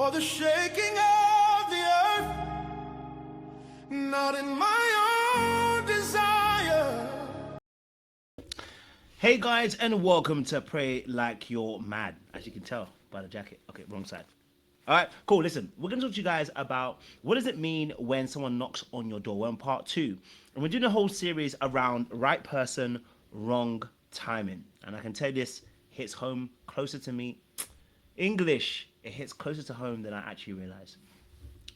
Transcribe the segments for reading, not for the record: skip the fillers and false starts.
or the shaking of the earth, not in my own desire. Hey guys, and welcome to Pray Like You're Mad. As you can tell by the jacket. Okay, wrong side. All right, cool. Listen, we're going to talk to you guys about what does it mean when someone knocks on your door. We're on part 2. And we're doing a whole series around right person, wrong timing. And I can tell you this hits home closer to me. English, it hits closer to home than I actually realized.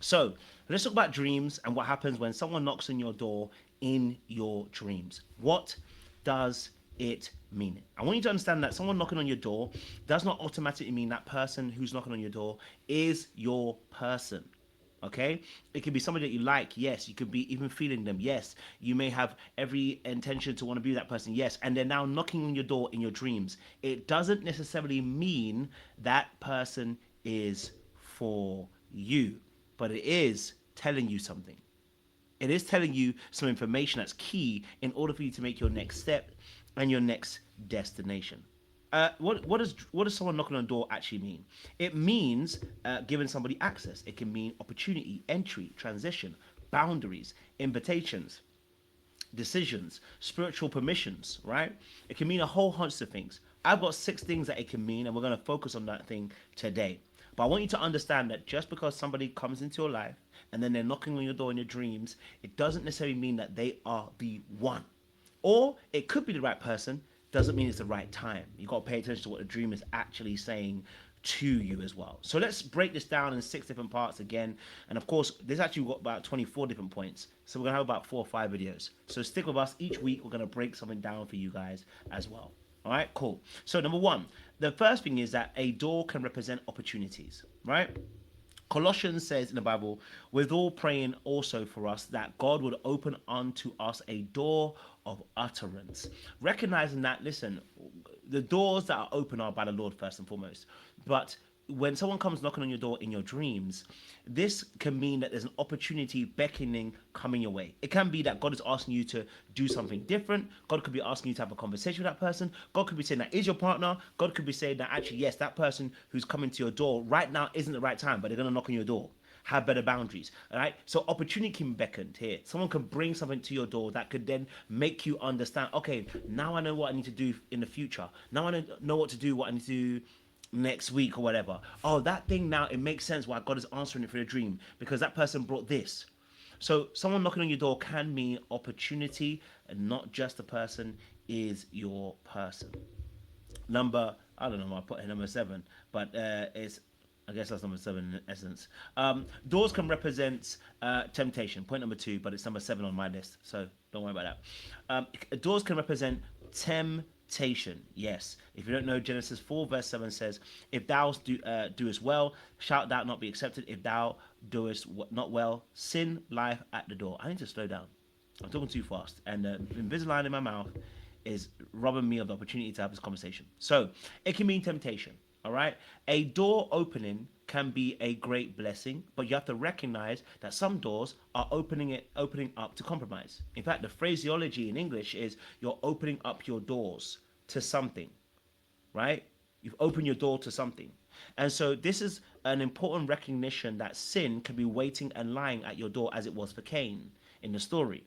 So let's talk about dreams and what happens when someone knocks on your door in your dreams. What does it mean? I want you to understand that someone knocking on your door does not automatically mean that person who's knocking on your door is your person. Okay, it could be somebody that you like, yes. You could be even feeling them, yes. You may have every intention to want to be that person, yes. And they're now knocking on your door in your dreams. It doesn't necessarily mean that person is for you, but it is telling you something. It is telling you some information that's key in order for you to make your next step and your next destination. What does someone knocking on the door actually mean? It means giving somebody access. It can mean opportunity, entry, transition, boundaries, invitations, decisions, spiritual permissions, right? It can mean a whole host of things. I've got 6 things that it can mean, and we're going to focus on that thing today. But I want you to understand that just because somebody comes into your life and then they're knocking on your door in your dreams, it doesn't necessarily mean that they are the one. Or it could be the right person, doesn't mean it's the right time. You got to pay attention to what the dream is actually saying to you as well. So let's break this down in 6 different parts again. And of course, there's actually got about 24 different points. So we're going to have about 4 or 5 videos. So stick with us. Each week, we're going to break something down for you guys as well. All right, cool. So number 1, the first thing is that a door can represent opportunities, right? Colossians says in the Bible, with all praying also for us that God would open unto us a door of utterance. Recognizing that, listen, the doors that are open are by the Lord first and foremost. But when someone comes knocking on your door in your dreams, this can mean that there's an opportunity beckoning coming your way. It can be that God is asking you to do something different. God could be asking you to have a conversation with that person. God could be saying that is your partner. God could be saying that actually, yes, that person who's coming to your door right now isn't the right time, but they're going to knock on your door. Have better boundaries, all right? So opportunity can be beckoned here. Someone can bring something to your door that could then make you understand, okay, now I know what I need to do in the future. Now I know what to do, what I need to do next week or whatever. Oh, that thing now, it makes sense why God is answering it for a dream because that person brought this. So someone knocking on your door can mean opportunity and not just the person is your person. I don't know, I put in number 7, but it's, I guess that's number 7 in essence. Doors can represent temptation. Point number 2, but it's number 7 on my list, so don't worry about that. Doors can represent temptation. Yes. If you don't know, Genesis 4 verse 7 says, if thou doest well, shalt thou not be accepted. If thou doest not well, sin lieth at the door. I need to slow down. I'm talking too fast. And the Invisalign in my mouth is robbing me of the opportunity to have this conversation. So it can mean temptation. All right. A door opening can be a great blessing, but you have to recognize that some doors are opening up to compromise. In fact, the phraseology in English is you're opening up your doors to something, right? You've opened your door to something. And so this is an important recognition that sin can be waiting and lying at your door as it was for Cain in the story.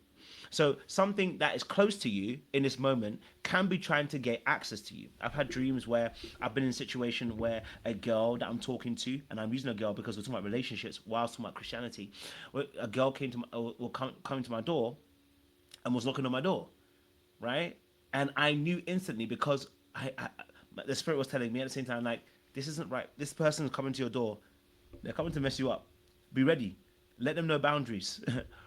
So something that is close to you in this moment can be trying to get access to you. I've had dreams where I've been in a situation where a girl that I'm talking to, and I'm using a girl because we're talking about relationships while talking about Christianity, where a girl came to coming to my door and was knocking on my door, right? And I knew instantly because the spirit was telling me at the same time, like, this isn't right. This person is coming to your door. They're coming to mess you up. Be ready. Let them know boundaries.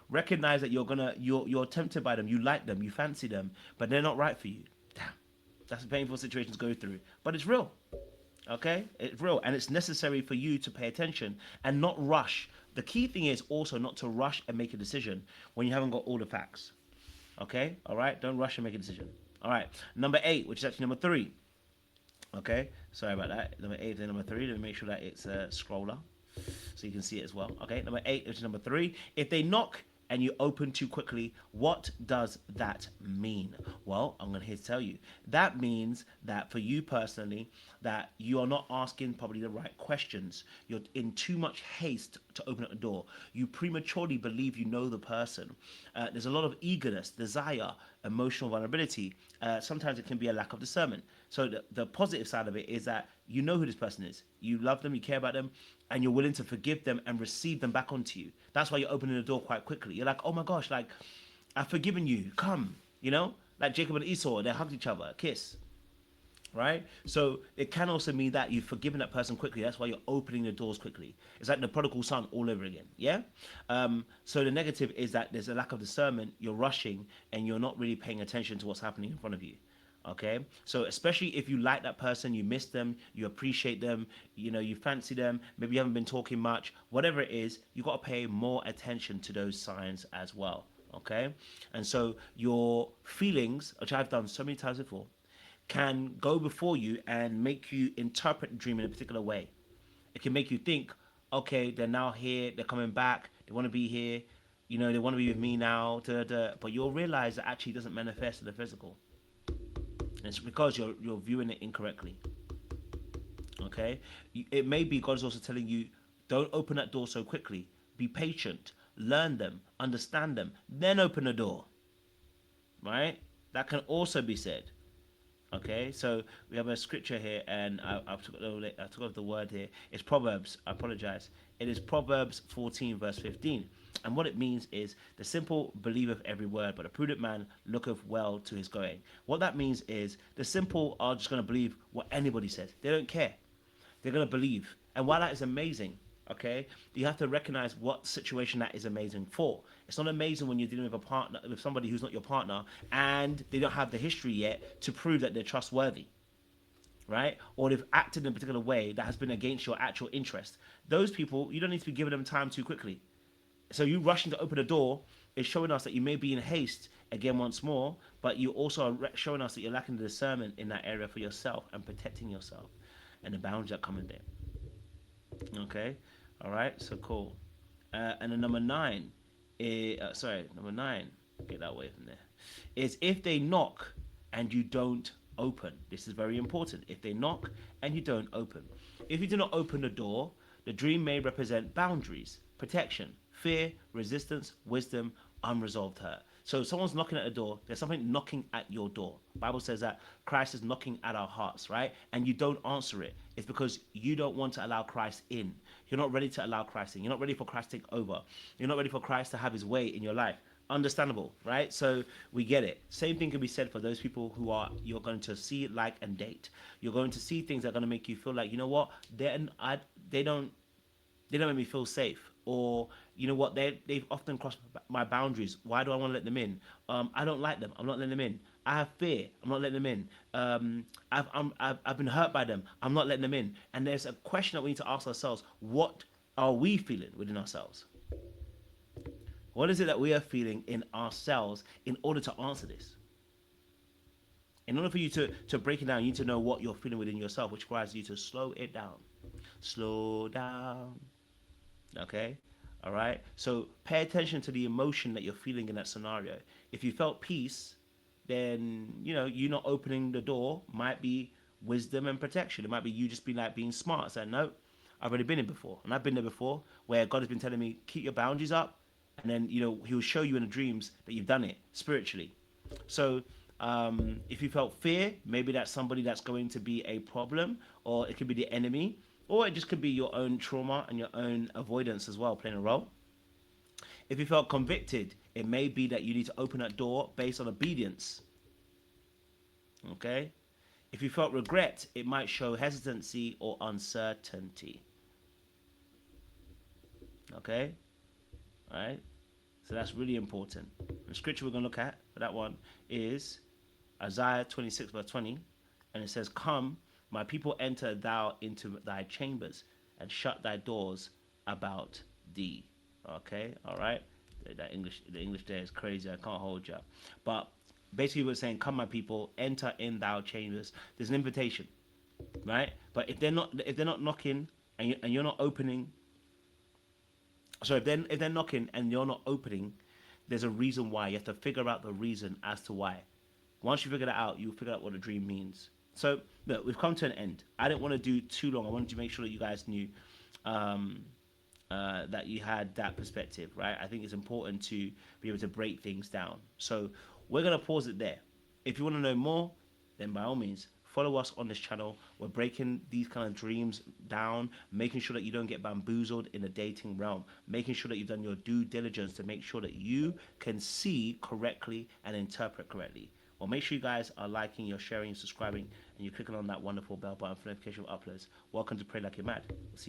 Recognize that you're tempted by them. You like them. You fancy them, but they're not right for you. Damn, that's a painful situation to go through, but it's real. Okay, it's real, and it's necessary for you to pay attention and not rush. The key thing is also not to rush and make a decision when you haven't got all the facts. Okay, all right. Don't rush and make a decision. All right. Number 8, which is actually number 3. Okay, sorry about that. Number 8 and number 3. Let me make sure that it's a scroller so you can see it as well. Okay, number 8, which is number 3. If they knock and you open too quickly, what does that mean? Well, I'm going to here to tell you. That means that for you personally, that you are not asking probably the right questions. You're in too much haste to open up the door. You prematurely believe you know the person. There's a lot of eagerness, desire, emotional vulnerability. Sometimes it can be a lack of discernment. So the positive side of it is that you know who this person is. You love them, you care about them, and you're willing to forgive them and receive them back onto you. That's why you're opening the door quite quickly. You're like, oh my gosh, like, I've forgiven you. Come, you know? Like Jacob and Esau, they hugged each other, a kiss, right? So it can also mean that you've forgiven that person quickly. That's why you're opening the doors quickly. It's like the prodigal son all over again, yeah? So the negative is that there's a lack of discernment, you're rushing, and you're not really paying attention to what's happening in front of you. Okay, so especially if you like that person, you miss them, you appreciate them, you know, you fancy them, maybe you haven't been talking much, whatever it is, you got to pay more attention to those signs as well. Okay, and so your feelings, which I've done so many times before, can go before you and make you interpret the dream in a particular way. It can make you think, okay, they're now here, they're coming back, they want to be here, you know, they want to be with me now, da, da, but you'll realize that actually doesn't manifest in the physical. And it's because you're viewing it incorrectly. Okay, it may be God is also telling you, don't open that door so quickly. Be patient, learn them, understand them, then open the door. Right? That can also be said. Okay, so we have a scripture here, and I took off the word here. It's Proverbs. I apologize. It is Proverbs 14, verse 15. And what it means is, the simple believeth every word, but a prudent man looketh well to his going. What that means is, the simple are just going to believe what anybody says. They don't care. They're going to believe. And while that is amazing, okay, you have to recognize what situation that is amazing for. It's not amazing when you're dealing with a partner, with somebody who's not your partner, and they don't have the history yet to prove that they're trustworthy, right? Or they've acted in a particular way that has been against your actual interest. Those people, you don't need to be giving them time too quickly. So you rushing to open the door is showing us that you may be in haste again once more, but you also are showing us that you're lacking the discernment in that area for yourself and protecting yourself and the boundaries that come in there. Okay, all right, so cool. And then number nine, number nine, get that away from there, is if they knock and you don't open. This is very important. If they knock and you don't open. If you do not open the door, the dream may represent boundaries, protection, fear, resistance, wisdom, unresolved hurt. So if someone's knocking at the door, there's something knocking at your door. The Bible says that Christ is knocking at our hearts, right? And you don't answer it. It's because you don't want to allow Christ in. You're not ready to allow Christ in. You're not ready for Christ to take over. You're not ready for Christ to have his way in your life. Understandable, right? So we get it. Same thing can be said for those people who are, you're going to see, like, and date. You're going to see things that are going to make you feel like, you know what, they don't make me feel safe. Or, you know what, they've often crossed my boundaries. Why do I want to let them in? I don't like them. I'm not letting them in. I have fear. I'm not letting them in. I've been hurt by them. I'm not letting them in. And there's a question that we need to ask ourselves. What are we feeling within ourselves? What is it that we are feeling in ourselves in order to answer this? In order for you to break it down, you need to know what you're feeling within yourself, which requires you to slow it down. Slow down. Okay? All right? So pay attention to the emotion that you're feeling in that scenario. If you felt peace, then, you know, you not opening the door might be wisdom and protection. It might be you just being smart. Saying, no, I've already been in before. And I've been there before where God has been telling me, keep your boundaries up. And then, you know, he'll show you in the dreams that you've done it spiritually. So if you felt fear, maybe that's somebody that's going to be a problem, or it could be the enemy, or it just could be your own trauma and your own avoidance as well playing a role. If you felt convicted, it may be that you need to open that door based on obedience. Okay? If you felt regret, it might show hesitancy or uncertainty. Okay? All right? So that's really important. The scripture we're going to look at for that one is Isaiah 26 verse 20. And it says, come, my people, enter thou into thy chambers and shut thy doors about thee. Okay, all right. The English there is crazy. I can't hold you. But basically, we're saying, "Come, my people, enter in thou chambers." There's an invitation, right? But if they're not knocking and you're not opening, so if they're knocking and you're not opening, there's a reason why. You have to figure out the reason as to why. Once you figure that out, you'll figure out what a dream means. So, look, we've come to an end. I didn't want to do too long. I wanted to make sure that you guys knew um, that you had that perspective, right? I think it's important to be able to break things down. So, we're going to pause it there. If you want to know more, then by all means, follow us on this channel. We're breaking these kind of dreams down, making sure that you don't get bamboozled in the dating realm, making sure that you've done your due diligence to make sure that you can see correctly and interpret correctly. Well, make sure you guys are liking, you're sharing, you're subscribing, and you're clicking on that wonderful bell button for notification of uploads. Welcome to Pray Like You're Mad. We'll see you